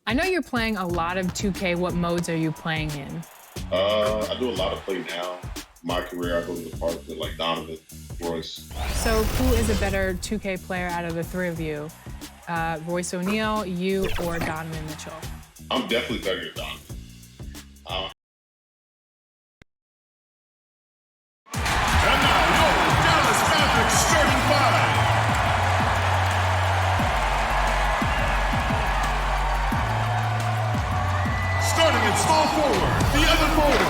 I know you're playing a lot of 2K. What modes are you playing in? I do a lot of play now. My career, I go to the park with like Donovan, Royce. So who is a better 2K player out of the three of you? Royce O'Neal, you, or Donovan Mitchell? I'm definitely better than Donovan. And now your Dallas Mavericks starting five. Starting at small forward, the other forward.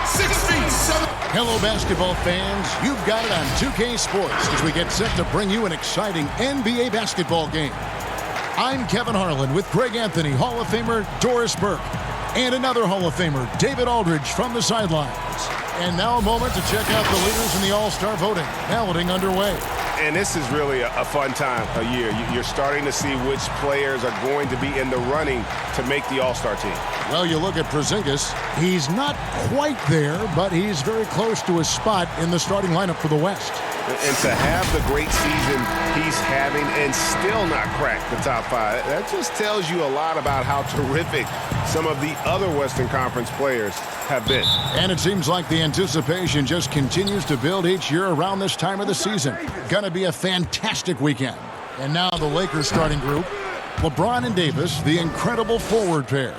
6 feet 7. Hello, basketball fans. You've got it on 2K Sports as we get set to bring you an exciting NBA basketball game. I'm Kevin Harlan with Greg Anthony, Hall of Famer Doris Burke, and another Hall of Famer, David Aldridge, from the sidelines. And now a moment to check out the leaders in the All-Star voting. Balloting underway. And this is really a fun time of year. You're starting to see which players are going to be in the running to make the All-Star team. Well, you look at Porzingis. He's not quite there, but he's very close to his spot in the starting lineup for the West. And to have the great season he's having and still not crack the top five, that just tells you a lot about how terrific some of the other Western Conference players have been. And it seems like the anticipation just continues to build each year around this time of the season. Gonna be a fantastic weekend. And now the Lakers starting group. LeBron and Davis, the incredible forward pair.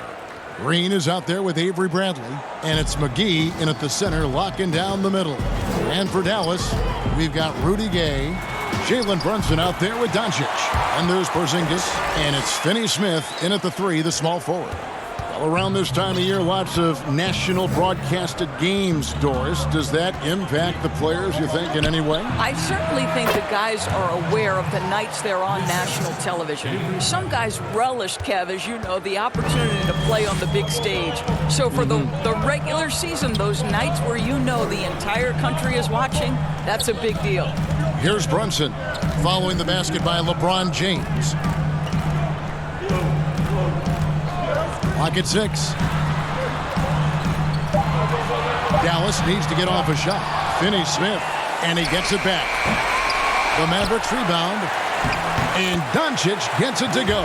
Green is out there with Avery Bradley, and it's McGee in at the center, locking down the middle. And for Dallas, we've got Rudy Gay, Jalen Brunson out there with Doncic. And there's Porzingis, and it's Finney-Smith in at the three, the small forward. Well, around this time of year, lots of national broadcasted games, Doris. Does that impact the players, you think, in any way? I certainly think the guys are aware of the nights they're on national television. Some guys relish, Kev, as you know, the opportunity to play on the big stage. So for the regular season, those nights where you know the entire country is watching, that's a big deal. Here's Brunson, following the basket by LeBron James. Clock at 6. Dallas needs to get off a shot. Finney-Smith, and he gets it back. The Mavericks rebound, and Doncic gets it to go.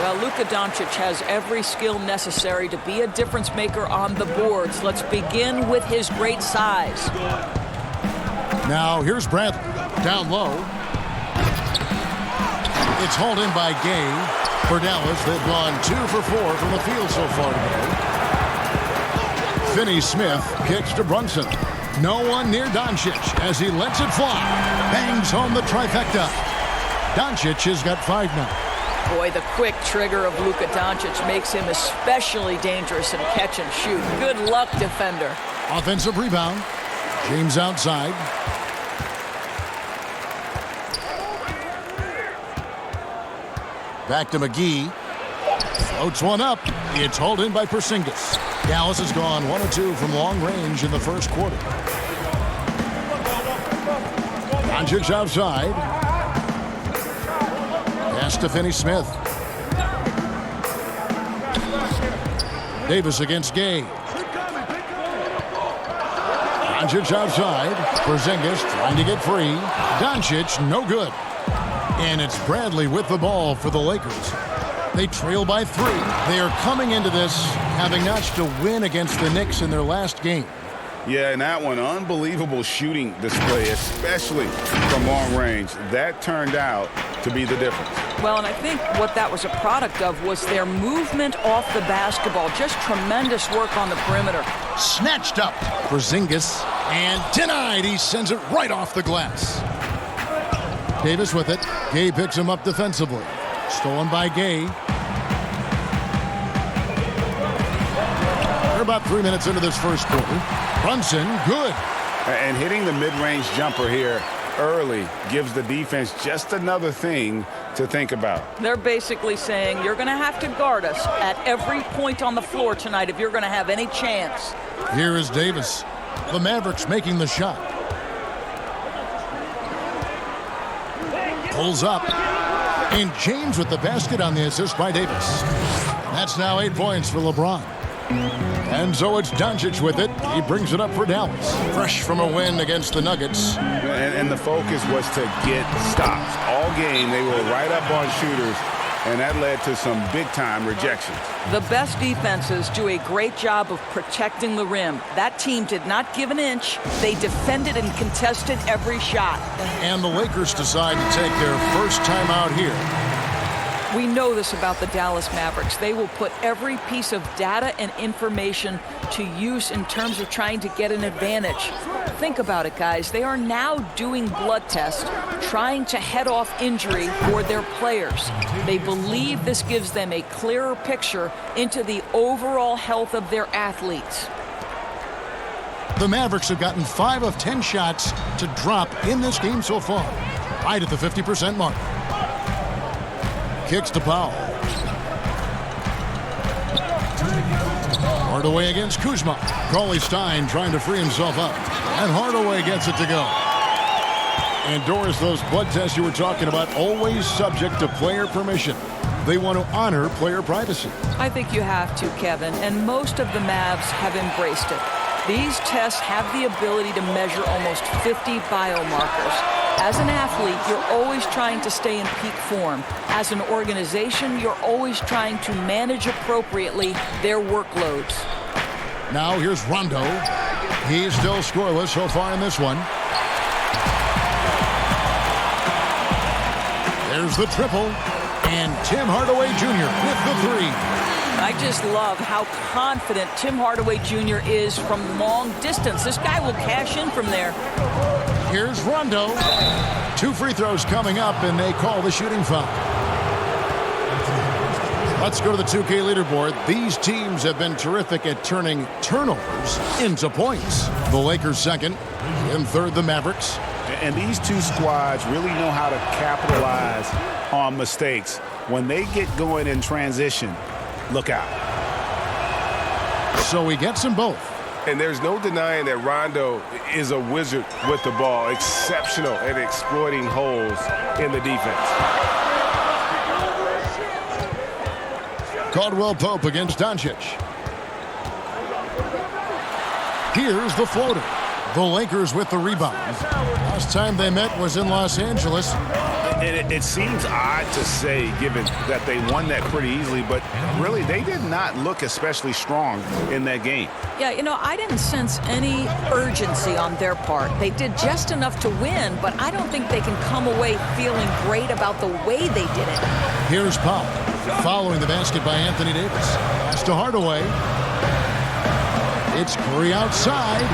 Well, Luka Doncic has every skill necessary to be a difference maker on the boards. Let's begin with his great size. Now, here's Bradley, down low. It's hauled in by Gay. For Dallas, they've gone 2 for 4 from the field so far today. Finney-Smith kicks to Brunson. No one near Doncic as he lets it fly. Bangs home the trifecta. Doncic has got 5 now. Boy, the quick trigger of Luka Doncic makes him especially dangerous in catch and shoot. Good luck, defender. Offensive rebound. James outside. Back to McGee. Floats one up. It's hauled in by Porzingis. Dallas has gone 1 of 2 from long range in the first quarter. Doncic outside. Pass to Finney-Smith. Davis against Gay. Doncic outside. Porzingis trying to get free. Doncic no good. And it's Bradley with the ball for the Lakers. They trail by 3. They are coming into this having notched to win against the Knicks in their last game. Yeah, and that one, unbelievable shooting display, especially from long range. That turned out to be the difference. Well, and I think what that was a product of was their movement off the basketball. Just tremendous work on the perimeter. Snatched up. Porzingis, and denied. He sends it right off the glass. Davis with it. Gay picks him up defensively. Stolen by Gay. We're about 3 minutes into this first quarter. Brunson, good. And hitting the mid-range jumper here early gives the defense just another thing to think about. They're basically saying you're going to have to guard us at every point on the floor tonight if you're going to have any chance. Here is Davis. The Mavericks making the shot. Pulls up. And James with the basket on the assist by Davis. That's now 8 points for LeBron. And so it's Doncic with it. He brings it up for Dallas. Fresh from a win against the Nuggets. And the focus was to get stops. All game, they were right up on shooters and that led to some big-time rejections. The best defenses do a great job of protecting the rim. That team did not give an inch. They defended and contested every shot. And the Lakers decide to take their first timeout here. We know this about the Dallas Mavericks. They will put every piece of data and information to use in terms of trying to get an advantage. Think about it, guys. They are now doing blood tests, trying to head off injury for their players. They believe this gives them a clearer picture into the overall health of their athletes. The Mavericks have gotten 5 of 10 shots to drop in this game so far, right at the 50% mark. Kicks to Powell. Hardaway against Kuzma. Cauley-Stein trying to free himself up. And Hardaway gets it to go. And Doris, those blood tests you were talking about, always subject to player permission. They want to honor player privacy. I think you have to, Kevin, and most of the Mavs have embraced it. These tests have the ability to measure almost 50 biomarkers. As an athlete, you're always trying to stay in peak form. As an organization, you're always trying to manage appropriately their workloads. Now here's Rondo. He's still scoreless so far in this one. There's the triple. And Tim Hardaway Jr. with the three. I just love how confident Tim Hardaway Jr. is from long distance. This guy will cash in from there. Here's Rondo. 2 free throws coming up, and they call the shooting foul. Let's go to the 2K leaderboard. These teams have been terrific at turning turnovers into points. The Lakers second, in third the Mavericks. And these two squads really know how to capitalize on mistakes. When they get going in transition, look out. So he gets them both. And there's no denying that Rondo is a wizard with the ball, exceptional at exploiting holes in the defense. Caldwell Pope against Doncic. Here's the floater. The Lakers with the rebound. Last time they met was in Los Angeles. And it seems odd to say, given that they won that pretty easily, but really they did not look especially strong in that game. Yeah, you know, I didn't sense any urgency on their part. They did just enough to win, but I don't think they can come away feeling great about the way they did it. Here's Powell, following the basket by Anthony Davis. Pass to Hardaway. It's Curry outside.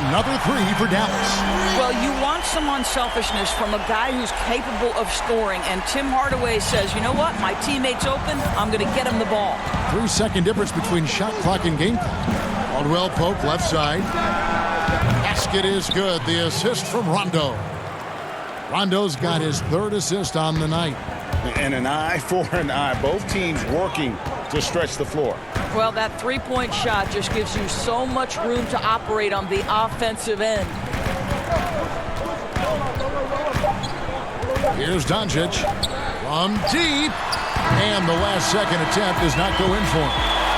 Another three for Dallas. Well, you want some unselfishness from a guy who's capable of scoring, and Tim Hardaway says, you know what, my teammate's open, I'm going to get him the ball. 3-second difference between shot clock and game clock. Caldwell Pope left side. Basket is good. The assist from Rondo. Rondo's got his third assist on the night. And an eye for an eye. Both teams working to stretch the floor. Well, that three-point shot just gives you so much room to operate on the offensive end. Here's Doncic from deep. And the last second attempt does not go in for him.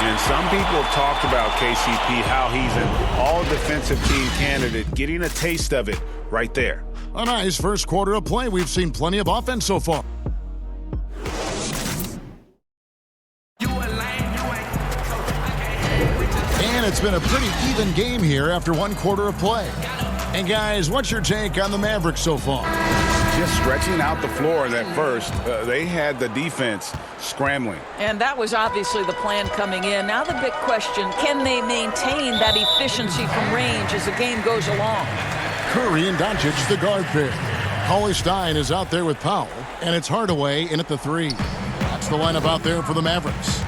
And some people have talked about KCP, how he's an all-defensive team candidate, getting a taste of it right there. A nice first quarter of play. We've seen plenty of offense so far. And it's been a pretty even game here after one quarter of play. And guys, what's your take on the Mavericks so far? Just stretching out the floor in that first. They had the defense scrambling. And that was obviously the plan coming in. Now the big question, can they maintain that efficiency from range as the game goes along? Curry and Doncic, the guard pair. Cauley-Stein is out there with Powell, and it's Hardaway in at the three. That's the lineup out there for the Mavericks.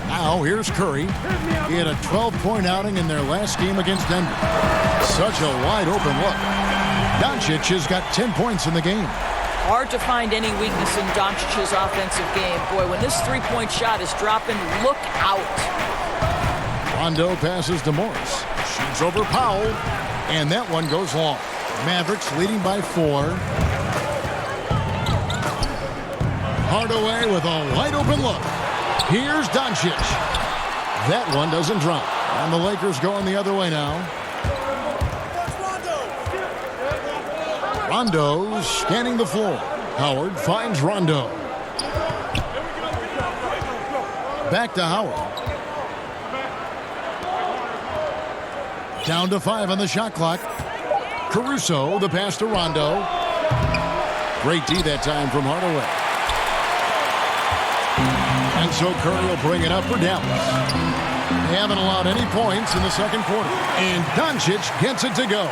Now here's Curry. He had a 12-point outing in their last game against Denver. Such a wide open look. Doncic has got 10 points in the game. Hard to find any weakness in Doncic's offensive game. Boy, when this three-point shot is dropping, look out. Rondo passes to Morris. Shoots over Powell. And that one goes long. Mavericks leading by 4. Hardaway with a wide open look. Here's Doncic. That one doesn't drop. And the Lakers going the other way now. Rondo scanning the floor. Howard finds Rondo. Back to Howard. Down to 5 on the shot clock. Caruso, the pass to Rondo. Great D that time from Hardaway. And so Curry will bring it up for Dallas. They haven't allowed any points in the second quarter. And Doncic gets it to go.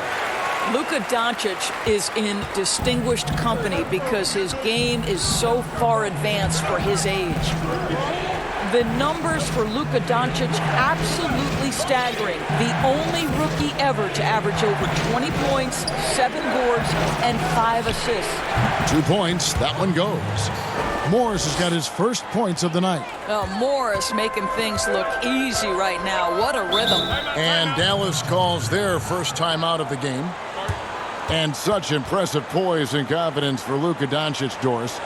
Luka Doncic is in distinguished company because his game is so far advanced for his age. The numbers for Luka Doncic absolutely staggering. The only rookie ever to average over 20 points, 7 boards, and 5 assists. 2 points. That one goes. Morris has got his first points of the night. Morris making things look easy right now. What a rhythm. And Dallas calls their first time out of the game. And such impressive poise and confidence for Luka Doncic, Doris.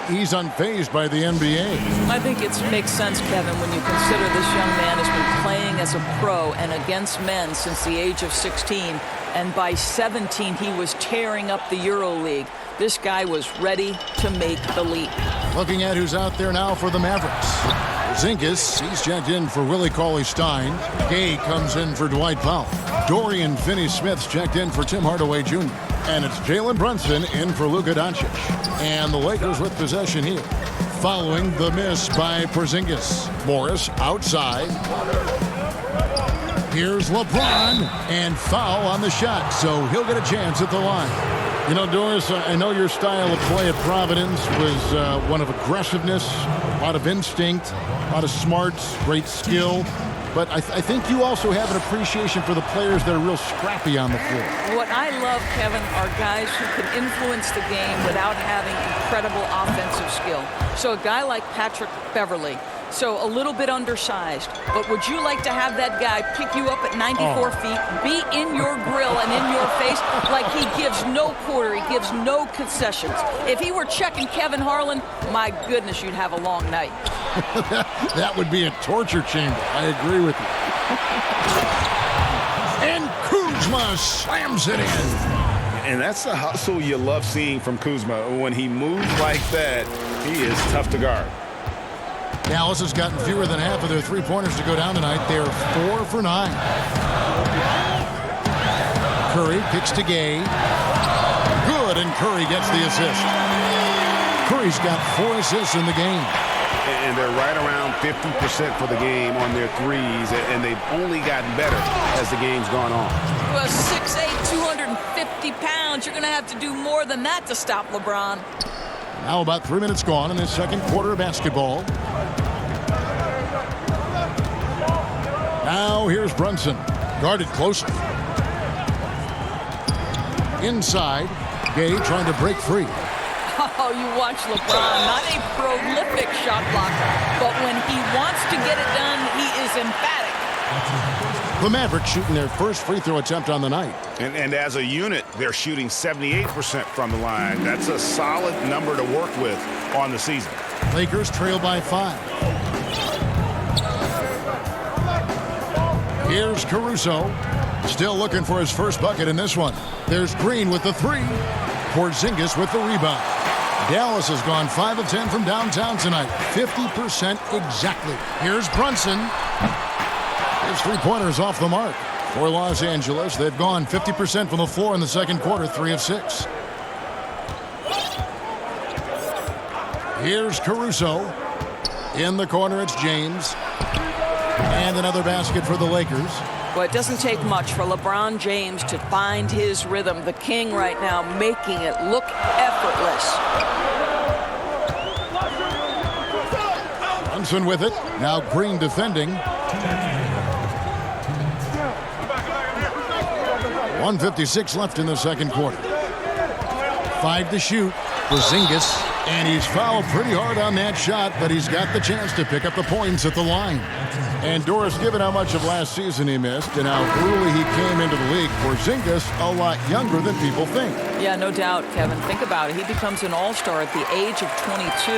He's unfazed by the NBA. I think it makes sense, Kevin, when you consider this young man has been playing as a pro and against men since the age of 16. And by 17, he was tearing up the EuroLeague. This guy was ready to make the leap. Looking at who's out there now for the Mavericks. Porzingis, he's checked in for Willie Cauley-Stein. Gay comes in for Dwight Powell. Dorian Finney-Smith's checked in for Tim Hardaway Jr. And it's Jalen Brunson in for Luka Doncic. And the Lakers with possession here. Following the miss by Porzingis. Morris outside. Here's LeBron. And foul on the shot. So he'll get a chance at the line. You know, Doris, I know your style of play at Providence was one of aggressiveness, a lot of instinct, a lot of smarts, great skill. But I think you also have an appreciation for the players that are real scrappy on the floor. What I love, Kevin, are guys who can influence the game without having incredible offensive skill. So a guy like Patrick Beverley, so a little bit undersized, but would you like to have that guy pick you up at 94 feet, be in your grill and in your face like he gives no quarter, he gives no concessions? If he were checking Kevin Harlan, my goodness, you'd have a long night. That would be a torture chamber. I agree with you. And Kuzma slams it in. And that's the hustle you love seeing from Kuzma. When he moves like that, he is tough to guard. Dallas has gotten fewer than half of their three-pointers to go down tonight. They're 4 for 9. Curry kicks to Gay. Good, and Curry gets the assist. Curry's got 4 assists in the game. And they're right around 50% for the game on their threes, and they've only gotten better as the game's gone on. Well, 6'8", 250 pounds. You're going to have to do more than that to stop LeBron. Now about 3 minutes gone in the second quarter of basketball. Now here's Brunson, guarded closely. Inside, Gay trying to break free. Oh, you watch LeBron, not a prolific shot blocker, but when he wants to get it done, he is emphatic. The Mavericks shooting their first free throw attempt on the night. And as a unit, they're shooting 78% from the line. That's a solid number to work with on the season. Lakers trail by 5. Here's Caruso, still looking for his first bucket in this one. There's Green with the 3. Porzingis with the rebound. Dallas has gone 5 of 10 from downtown tonight. 50% exactly. Here's Brunson. His three-pointers off the mark. For Los Angeles, they've gone 50% from the floor in the second quarter, 3 of 6. Here's Caruso. In the corner, it's James. And another basket for the Lakers. Well, it doesn't take much for LeBron James to find his rhythm. The king right now making it look effortless. Brunson with it. Now Green defending. 1:56 left in the second quarter. 5 to shoot. Porzingis. And he's fouled pretty hard on that shot, but he's got the chance to pick up the points at the line. And Doris, given how much of last season he missed and how early he came into the league, Porzingis a lot younger than people think. Yeah, no doubt, Kevin. Think about it. He becomes an all-star at the age of 22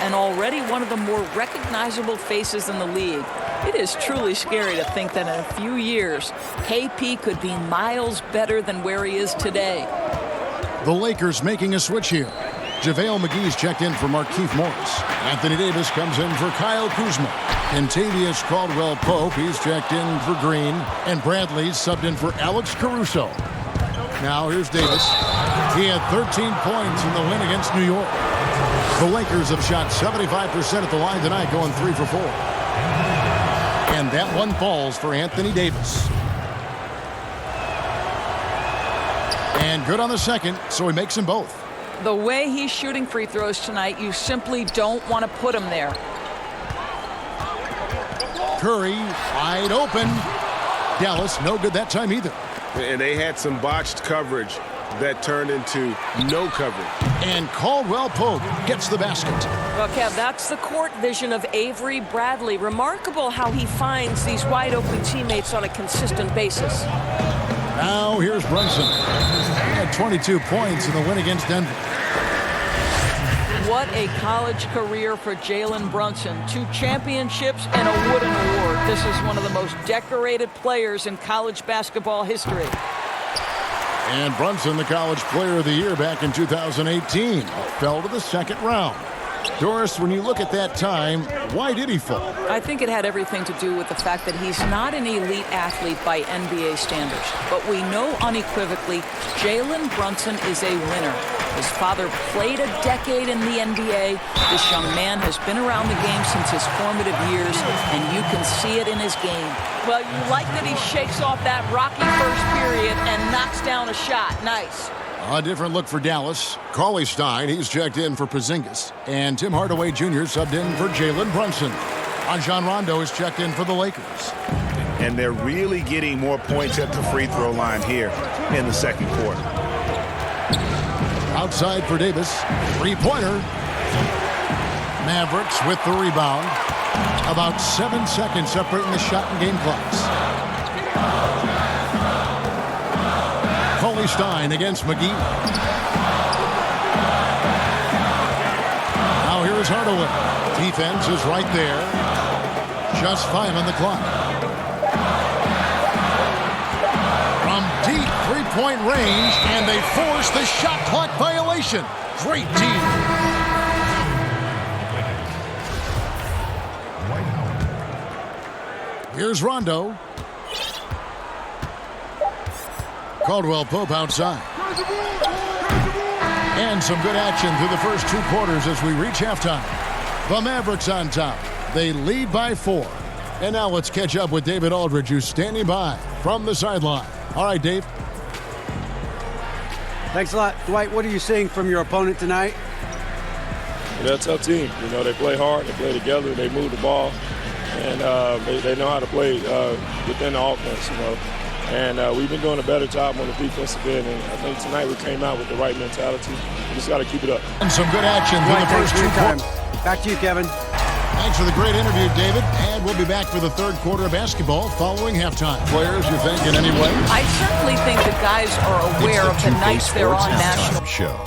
and already one of the more recognizable faces in the league. It is truly scary to think that in a few years, KP could be miles better than where he is today. The Lakers making a switch here. JaVale McGee's checked in for Markieff Morris. Anthony Davis comes in for Kyle Kuzma. Kentavious Caldwell-Pope, he's checked in for Green. And Bradley's subbed in for Alex Caruso. Now here's Davis. He had 13 points in the win against New York. The Lakers have shot 75% at the line tonight, going 3 for 4. And that one falls for Anthony Davis. And good on the second, so he makes them both. The way he's shooting free throws tonight, you simply don't want to put him there. Curry wide open. Dallas no good that time either. And they had some botched coverage that turned into no coverage. And Caldwell-Pope gets the basket. Well, Kev, that's the court vision of Avery Bradley. Remarkable how he finds these wide-open teammates on a consistent basis. Now here's Brunson. He had 22 points in the win against Denver. What a college career for Jalen Brunson. 2 championships and a Wooden Award. This is one of the most decorated players in college basketball history. And Brunson, the College Player of the Year back in 2018, fell to the second round. Doris, when you look at that time, why did he fall? I think it had everything to do with the fact that he's not an elite athlete by NBA standards. But we know unequivocally Jalen Brunson is a winner. His father played a decade in the NBA. This young man has been around the game since his formative years, and you can see it in his game. Well, you like that he shakes off that rocky first period and knocks down a shot. Nice. A different look for Dallas. Cauley Stein, he's checked in for Porzingis. And Tim Hardaway Jr. subbed in for Jalen Brunson. Rajon Rondo is checked in for the Lakers. And they're really getting more points at the free throw line here in the second quarter. Outside for Davis. Three-pointer. Mavericks with the rebound. About 7 seconds separating the shot and game clocks. Cauley Stein against McGee. Now here is Hardaway. Defense is right there. Just 5 on the clock. From deep three-point range, and they force the shot clock violation. Great team. Here's Rondo. Caldwell-Pope outside. And some good action through the first 2 quarters as we reach halftime. The Mavericks on top. They lead by 4. And now let's catch up with David Aldridge, who's standing by from the sideline. All right, Dave. Thanks a lot. Dwight, what are you seeing from your opponent tonight? They're a tough team. You know, they play hard, they play together, they move the ball, and they know how to play within the offense, you know. And we've been doing a better job on the defensive end, and I think tonight we came out with the right mentality. We just got to keep it up. And some good action through the first 2 quarters. Back to you, Kevin. Thanks for the great interview, David. And we'll be back for the third quarter of basketball following halftime. Players, you think, in any way? I certainly think the guys are aware of the nights they're on national show.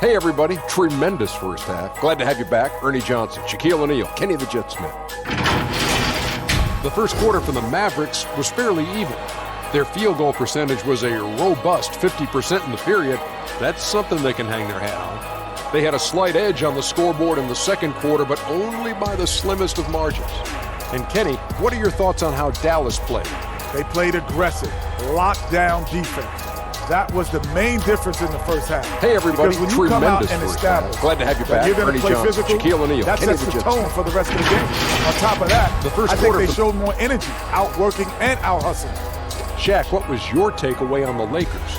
Hey, everybody. Tremendous first half. Glad to have you back. Ernie Johnson, Shaquille O'Neal, Kenny the Jet Smith. The first quarter for the Mavericks was fairly even. Their field goal percentage was a robust 50% in the period. That's something they can hang their hat on. They had a slight edge on the scoreboard in the second quarter, but only by the slimmest of margins. And Kenny, what are your thoughts on how Dallas played? They played aggressive, lockdown defense. That was the main difference in the first half. Hey, everybody, because when you come out and establish glad to have you back. you're going to play Johnson, physical, Shaquille O'Neal, that Kenny sets the Jet tone Smith. for the rest of the game. On top of that, the first I think quarter they showed more energy, outworking and out-hustling. Shaq, what was your takeaway on the Lakers?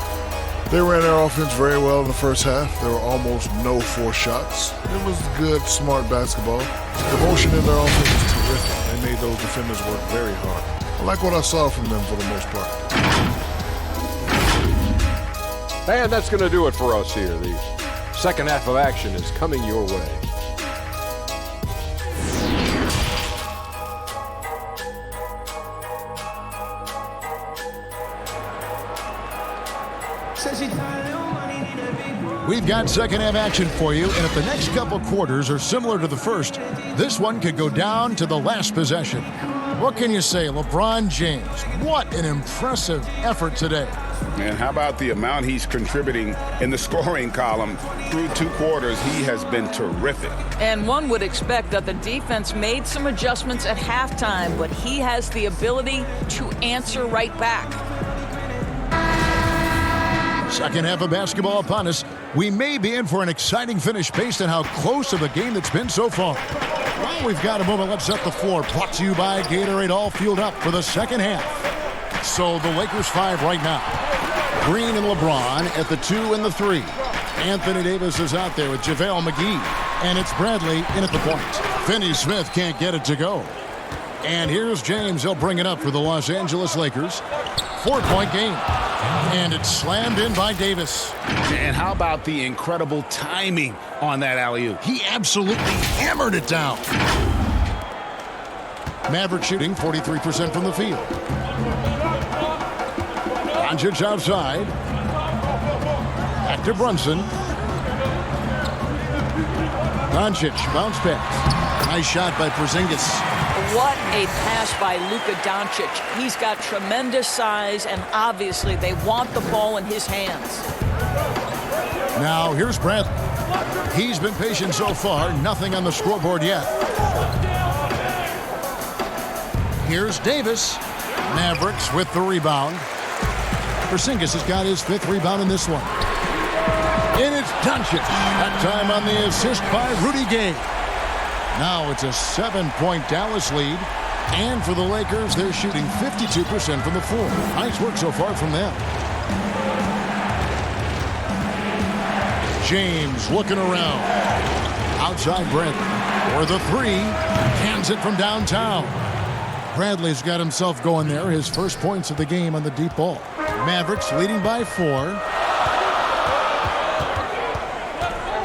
They ran their offense very well in the first half. There were almost no forced shots. It was good, smart basketball. The motion in their offense was terrific. They made those defenders work very hard. I like what I saw from them for the most part. And that's going to do it for us here. The second half of action is coming your way. We've got second half action for you, and if the next couple quarters are similar to the first, this one could go down to the last possession. What can you say, LeBron James? What an impressive effort today. And how about the amount he's contributing in the scoring column? Through 2 quarters, he has been terrific. And one would expect that the defense made some adjustments at halftime, but he has the ability to answer right back. Second half of basketball upon us. We may be in for an exciting finish based on how close of a game that's been so far. Well, we've got a moment. Let's set the floor. Brought to you by Gatorade, all fueled up for the second half. So the Lakers 5 right now. Green and LeBron at the 2 and the 3. Anthony Davis is out there with JaVale McGee. And it's Bradley in at the point. Finney-Smith can't get it to go. And here's James. He'll bring it up for the Los Angeles Lakers. 4-point game. And it's slammed in by Davis. And how about the incredible timing on that alley-oop? He absolutely hammered it down. Mavericks shooting 43% from the field. Doncic outside. Back to Brunson. Doncic, bounce pass. Nice shot by Porzingis. What a pass by Luka Doncic. He's got tremendous size, and obviously they want the ball in his hands. Now here's Bradley. He's been patient so far. Nothing on the scoreboard yet. Here's Davis. Mavericks with the rebound. Porzingis has got his 5th rebound in this one. And it's Doncic. That time on the assist by Rudy Gay. Now it's a 7-point Dallas lead. And for the Lakers, they're shooting 52% from the floor. Nice work so far from them. James looking around. Outside Bradley. For the 3. Hands it from downtown. Bradley's got himself going there. His first points of the game on the deep ball. Mavericks leading by 4.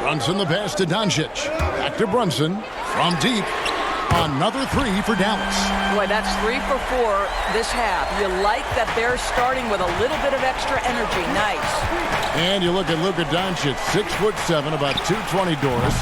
Brunson the pass to Doncic. Back to Brunson. From deep. Another 3 for Dallas. Boy, that's 3 for 4 this half. You like that they're starting with a little bit of extra energy. Nice. And you look at Luka Doncic, 6'7", about 220 doors.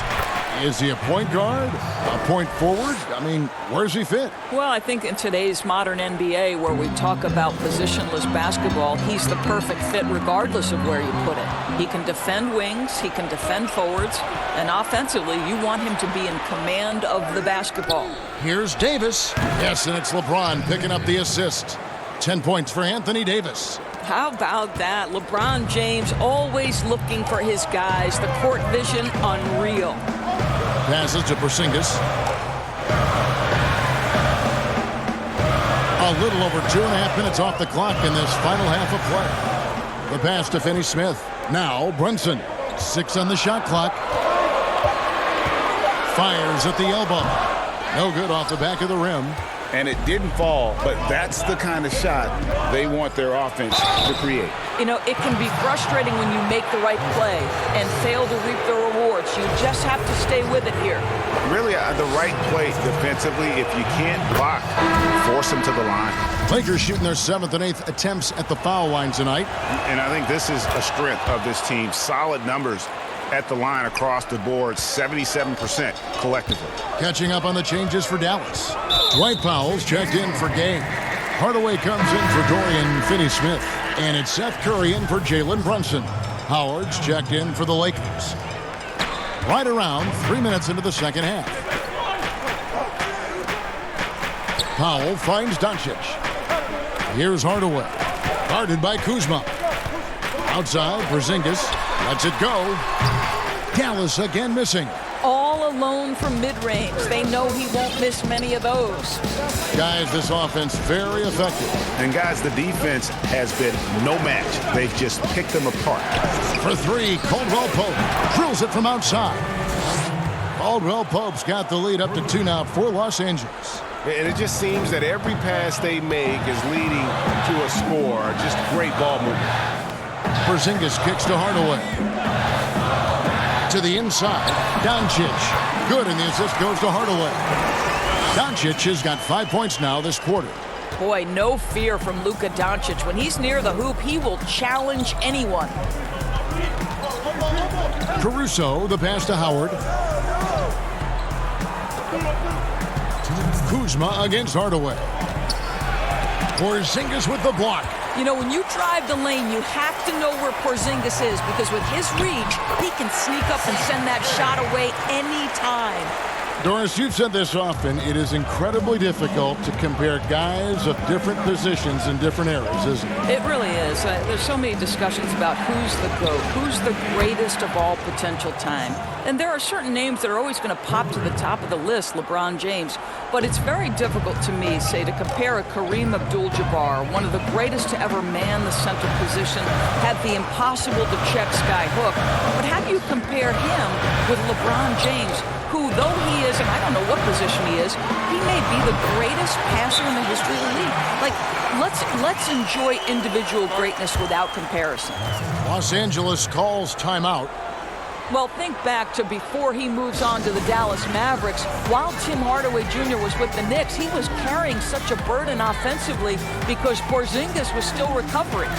Is he a point guard? A point forward? I mean, where's he fit? Well, I think in today's modern NBA, where we talk about positionless basketball, he's the perfect fit regardless of where you put it. He can defend wings, he can defend forwards, and offensively, you want him to be in command of the basketball. Here's Davis. Yes, and it's LeBron picking up the assist. 10 points for Anthony Davis. How about that? LeBron James always looking for his guys. The court vision, unreal. Passes to Porzingis. A little over 2.5 minutes off the clock in this final half of play. The pass to Finney-Smith. Now Brunson. 6 on the shot clock. Fires at the elbow. No good off the back of the rim. And it didn't fall, but that's the kind of shot they want their offense to create. You know, it can be frustrating when you make the right play and fail to reap the rewards. You just have to stay with it here. Really, the right play defensively. If you can't block, force them to the line. Lakers shooting their 7th and 8th attempts at the foul line tonight. And I think this is a strength of this team. Solid numbers at the line across the board, 77% collectively. Catching up on the changes for Dallas. Dwight Powell's checked in for Gay. Hardaway comes in for Dorian Finney-Smith. And it's Seth Curry in for Jalen Brunson. Howard's checked in for the Lakers. Right around 3 minutes into the second half. Powell finds Doncic. Here's Hardaway. Guarded by Kuzma. Outside, Porzingis lets it go. Dallas again missing. All alone from mid-range. They know he won't miss many of those. Guys, this offense very effective. And guys, the defense has been no match. They've just picked them apart. For 3, Caldwell Pope drills it from outside. Caldwell Pope's got the lead up to 2 now for Los Angeles. And it just seems that every pass they make is leading to a score. Just great ball movement. Porzingis kicks to Hardaway. To the inside. Doncic. Good, and the assist goes to Hardaway. Doncic has got 5 points now this quarter. Boy, no fear from Luka Doncic. When he's near the hoop, he will challenge anyone. Caruso, the pass to Howard. Kuzma against Hardaway. Porzingis with the block. You know, when you drive the lane, you have to know where Porzingis is, because with his reach, he can sneak up and send that shot away anytime. Doris, you've said this often. It is incredibly difficult to compare guys of different positions in different eras, isn't it? It really is. There's so many discussions about who's the GOAT, who's the greatest of all potential time. And there are certain names that are always going to pop to the top of the list, LeBron James. But it's very difficult to me, say, to compare a Kareem Abdul-Jabbar, one of the greatest to ever man the center position, have the impossible-to-check sky hook. But how do you compare him with LeBron James, who, though he is, and I don't know what position he is, he may be the greatest passer in the history of the league. Like, let's enjoy individual greatness without comparison. Los Angeles calls timeout. Well, think back to before he moves on to the Dallas Mavericks. While Tim Hardaway Jr. was with the Knicks, he was carrying such a burden offensively because Porzingis was still recovering.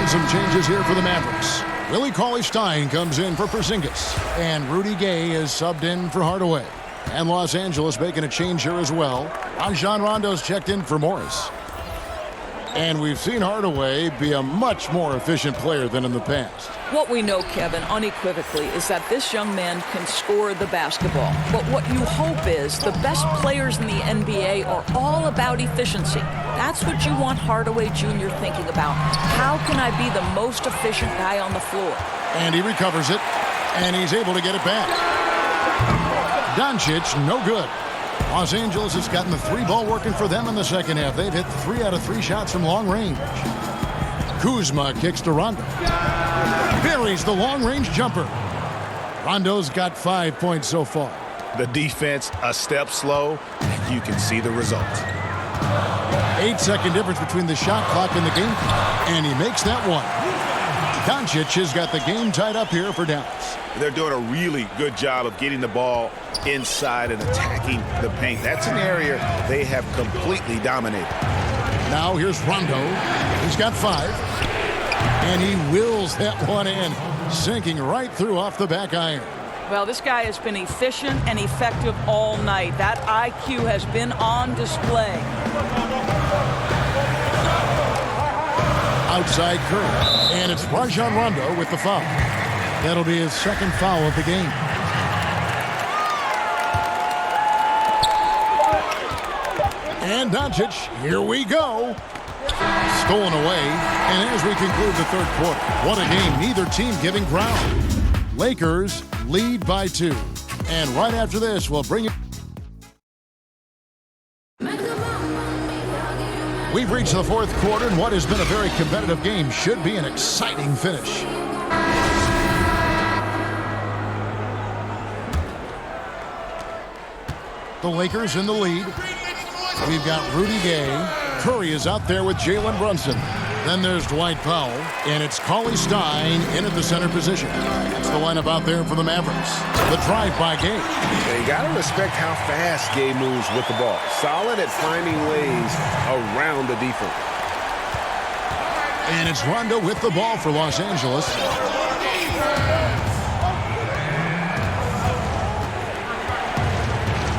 Some changes here for the Mavericks. Willie Cauley-Stein comes in for Porzingis, and Rudy Gay is subbed in for Hardaway. And Los Angeles making a change here as well. Rajon Rondo's checked in for Morris. And we've seen Hardaway be a much more efficient player than in the past. What we know, Kevin, unequivocally, is that this young man can score the basketball. But what you hope is the best players in the NBA are all about efficiency. That's what you want Hardaway Jr. thinking about. How can I be the most efficient guy on the floor? And he recovers it, and he's able to get it back. Doncic, no good. Los Angeles has gotten the three ball working for them in the second half. They've hit 3 out of 3 shots from long range. Kuzma kicks to Rondo. Buries the long-range jumper. Rondo's got 5 points so far. The defense a step slow, and you can see the result. 8-second difference between the shot clock and the game clock, and he makes that one. Doncic has got the game tied up here for Dallas. They're doing a really good job of getting the ball inside and attacking the paint. That's an area they have completely dominated. Now here's Rondo. He's got 5. And he wills that one in, sinking right through off the back iron. Well, this guy has been efficient and effective all night. That IQ has been on display. Outside Curry. And it's Rajon Rondo with the foul. That'll be his second foul of the game. And Doncic, here we go. Stolen away, and as we conclude the third quarter, what a game, neither team giving ground. Lakers lead by 2. And right after this, we'll bring you... We've reached the fourth quarter, and what has been a very competitive game should be an exciting finish. The Lakers in the lead. We've got Rudy Gay. Curry is out there with Jalen Brunson. Then there's Dwight Powell, and it's Cauley-Stein in at the center position. That's the lineup out there for the Mavericks. The drive by Gay. You got to respect how fast Gay moves with the ball. Solid at finding ways around the defense. And it's Rondo with the ball for Los Angeles.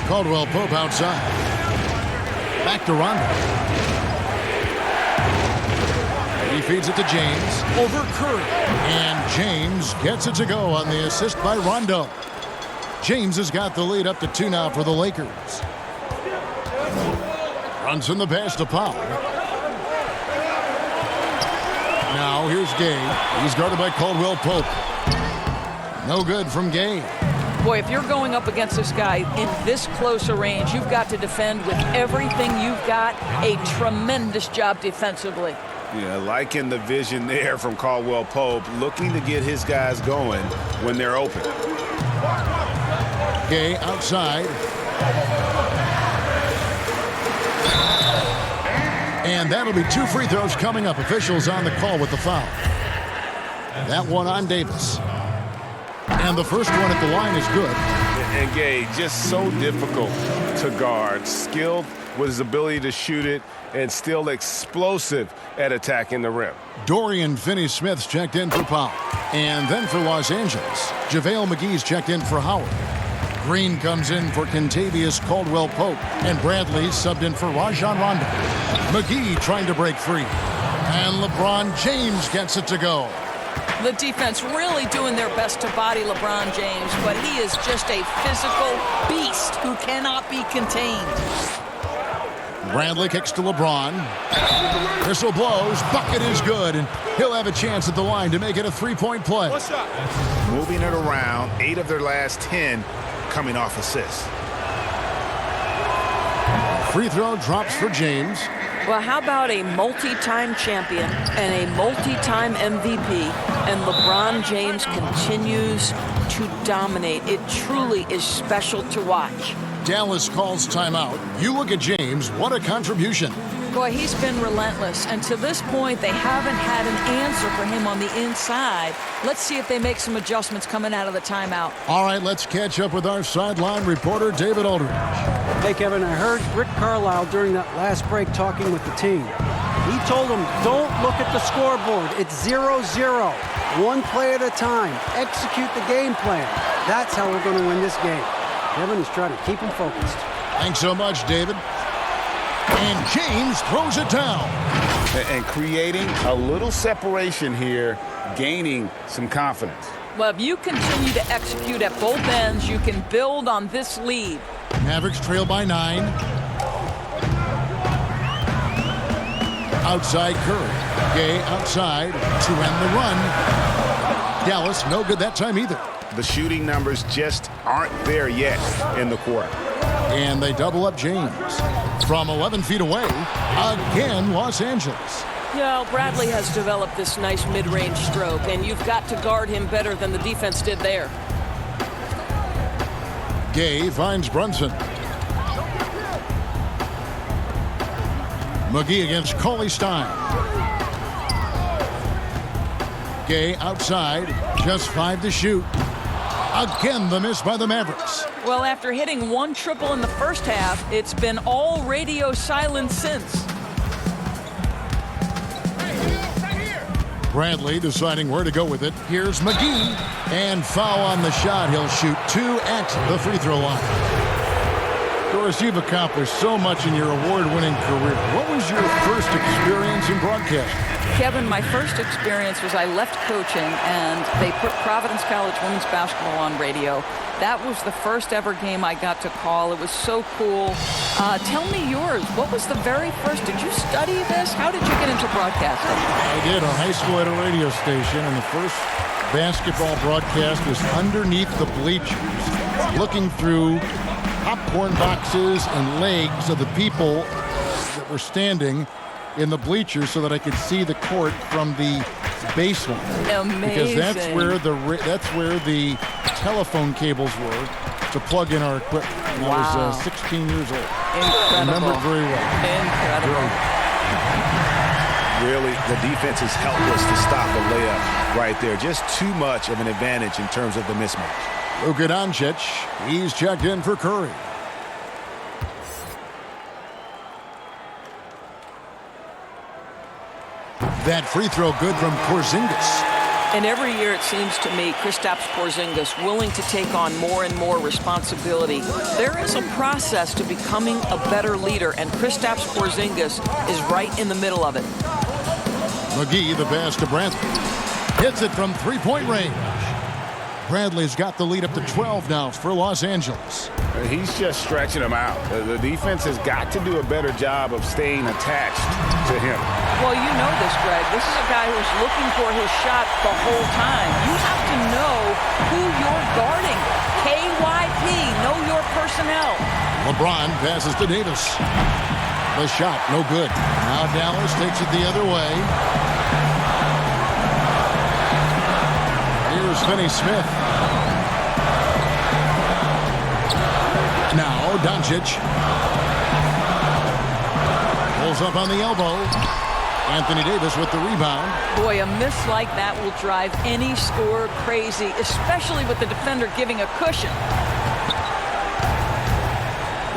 Caldwell Pope outside. Back to Rondo. He feeds it to James. Over Curry. And James gets it to go on the assist by Rondo. James has got the lead up to 2 now for the Lakers. Runs in the pass to Powell. Now here's Gay. He's guarded by Caldwell Pope. No good from Gay. Boy, if you're going up against this guy in this close a range, you've got to defend with everything you've got. A tremendous job defensively. Yeah, liking the vision there from Caldwell Pope, looking to get his guys going when they're open. Gay outside. And that'll be 2 free throws coming up. Officials on the call with the foul. That one on Davis. And the first one at the line is good. And Gay, just so difficult to guard. Skilled with his ability to shoot it and still explosive at attacking the rim. Dorian Finney-Smith's checked in for Powell. And then for Los Angeles, JaVale McGee's checked in for Howard. Green comes in for Kentavious Caldwell-Pope. And Bradley subbed in for Rajon Rondo. McGee trying to break free. And LeBron James gets it to go. The defense really doing their best to body LeBron James, but he is just a physical beast who cannot be contained. Bradley kicks to LeBron. Whistle blows. Bucket is good, and he'll have a chance at the line to make it a three-point play. Moving it around, 8 of their last 10 coming off assists. Free throw drops for James. Well, how about a multi-time champion and a multi-time MVP, and LeBron James continues to dominate. It truly is special to watch. Dallas calls timeout. You look at James, what a contribution. Boy, he's been relentless, and to this point, they haven't had an answer for him on the inside. Let's see if they make some adjustments coming out of the timeout. All right, let's catch up with our sideline reporter, David Aldridge. Hey, Kevin, I heard Rick Carlisle during that last break talking with the team. He told them, don't look at the scoreboard. It's 0-0. One play at a time. Execute the game plan. That's how we're going to win this game. Kevin is trying to keep him focused. Thanks so much, David. And James throws it down. And creating a little separation here, gaining some confidence. Well, if you continue to execute at both ends, you can build on this lead. Mavericks trail by 9. Outside Curry. Gay outside to end the run. Dallas no good that time either. The shooting numbers just aren't there yet in the quarter. And they double up James. From 11 feet away, again, Los Angeles. Yeah, Bradley has developed this nice mid-range stroke, and you've got to guard him better than the defense did there. Gay finds Brunson. McGee against Cauley Stein. Gay outside, just 5 to shoot. Again, the miss by the Mavericks. Well, after hitting 1 triple in the first half, it's been all radio silence since. Bradley deciding where to go with it. Here's McGee, and foul on the shot. He'll shoot 2 at the free throw line. Doris, you've accomplished so much in your award-winning career. What was your first experience in broadcasting? Kevin, my first experience was I left coaching, and they put Providence College women's basketball on radio. That was the first ever game I got to call. It was so cool. Tell me yours. What was the very first? Did you study this? How did you get into broadcasting? I did. In high school at a radio station, and the first basketball broadcast was underneath the bleachers, looking through popcorn boxes and legs of the people that were standing in the bleachers so that I could see the court from the baseline. Amazing. Because that's where the telephone cables were to plug in our equipment. And I was 16 years old. Incredible. I remember it very well. Incredible. Really, the defense is helpless to stop a layup right there. Just too much of an advantage in terms of the mismatch. Luka Doncic, he's checked in for Curry. That free throw good from Porzingis. And every year it seems to me Kristaps Porzingis willing to take on more and more responsibility. There is a process to becoming a better leader, and Kristaps Porzingis is right in the middle of it. McGee, the pass to Bradley. Hits it from three-point range. Bradley's got the lead up to 12 now for Los Angeles. He's just stretching them out. The defense has got to do a better job of staying attached to him. Well, you know this, Greg. This is a guy who's looking for his shot the whole time. You have to know who you're guarding. KYP, know your personnel. LeBron passes to Davis. The shot, no good. Now Dallas takes it the other way. Here's Finney-Smith. Now Doncic. Pulls up on the elbow. Anthony Davis with the rebound. Boy, a miss like that will drive any scorer crazy, especially with the defender giving a cushion.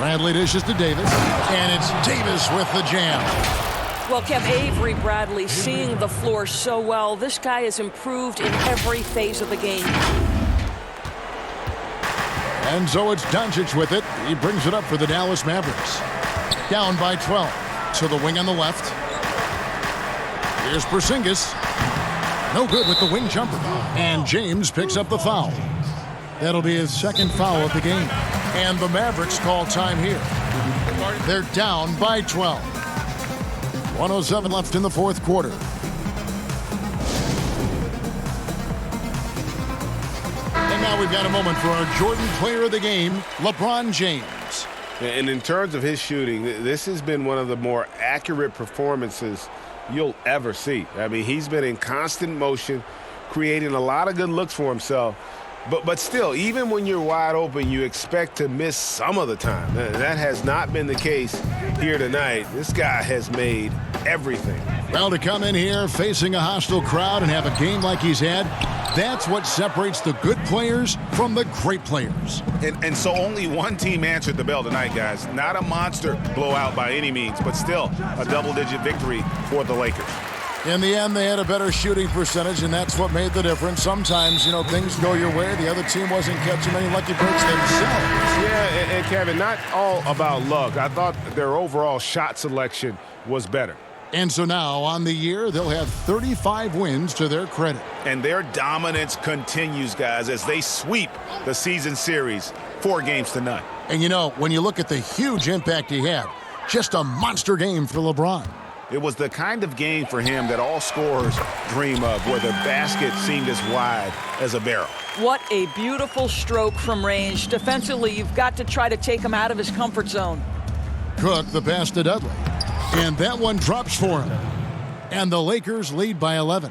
Bradley dishes to Davis, and it's Davis with the jam. Well, Kev, Avery Bradley seeing the floor so well. This guy has improved in every phase of the game. And so it's Doncic with it. He brings it up for the Dallas Mavericks. Down by 12 to the wing on the left. Here's Porzingis. No good with the wing jumper. And James picks up the foul. That'll be his second foul of the game. And the Mavericks call time here. They're down by 12. 1:07 left in the fourth quarter. And now we've got a moment for our Jordan Player of the Game, LeBron James. And in terms of his shooting, this has been one of the more accurate performances you'll ever see. I mean, he's been in constant motion, creating a lot of good looks for himself. But still, even when you're wide open, you expect to miss some of the time. That has not been the case here tonight. This guy has made everything. Well, to come in here facing a hostile crowd and have a game like he's had, that's what separates the good players from the great players. And so only one team answered the bell tonight, guys. Not a monster blowout by any means, but still a double-digit victory for the Lakers. In the end, they had a better shooting percentage, and that's what made the difference. Sometimes, things go your way. The other team wasn't catching many lucky breaks themselves. Yeah, and Kevin, not all about luck. I thought their overall shot selection was better. And so now, on the year, they'll have 35 wins to their credit. And their dominance continues, guys, as they sweep the season series 4-0. And when you look at the huge impact he had, just a monster game for LeBron. It was the kind of game for him that all scorers dream of, where the basket seemed as wide as a barrel. What a beautiful stroke from range. Defensively, you've got to try to take him out of his comfort zone. Cook, the pass to Dudley. And that one drops for him. And the Lakers lead by 11.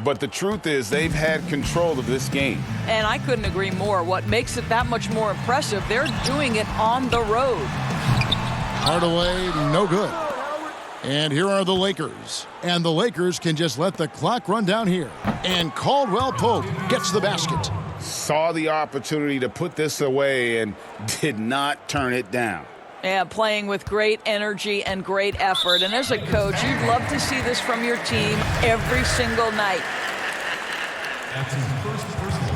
But the truth is, they've had control of this game. And I couldn't agree more. What makes it that much more impressive, they're doing it on the road. Hardaway, no good. And here are the Lakers. And the Lakers can just let the clock run down here. And Caldwell Pope gets the basket. Saw the opportunity to put this away and did not turn it down. Yeah, playing with great energy and great effort. And as a coach, you'd love to see this from your team every single night. That's his first personal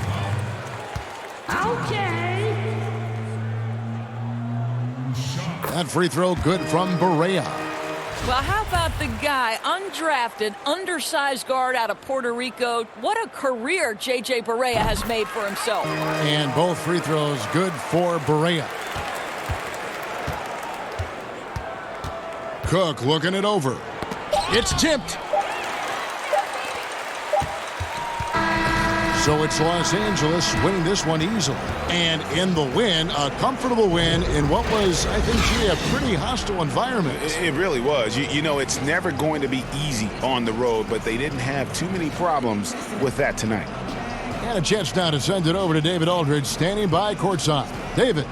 foul. Okay. That free throw good from Barea. Well, how about the guy, undrafted, undersized guard out of Puerto Rico? What a career J.J. Barea has made for himself. And both free throws good for Barea. Cook looking it over. It's tipped. So it's Los Angeles winning this one easily. And in the win, a comfortable win in what was, I think, a pretty hostile environment. It really was. You know, it's never going to be easy on the road, but they didn't have too many problems with that tonight. And a chance now to send it over to David Aldridge, standing by courtside. David.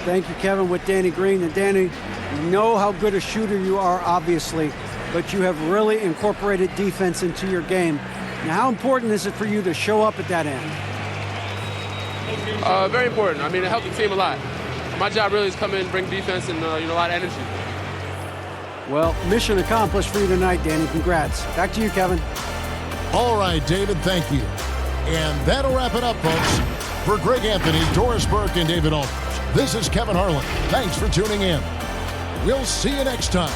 Thank you, Kevin, with Danny Green. And Danny, we know how good a shooter you are, obviously, but you have really incorporated defense into your game. Now, how important is it for you to show up at that end? Very important. I mean, it helps the team a lot. My job really is come in, bring defense, and a lot of energy. Well, mission accomplished for you tonight, Danny. Congrats. Back to you, Kevin. All right, David, thank you. And that'll wrap it up, folks. For Greg Anthony, Doris Burke, and David Aldridge, this is Kevin Harlan. Thanks for tuning in. We'll see you next time.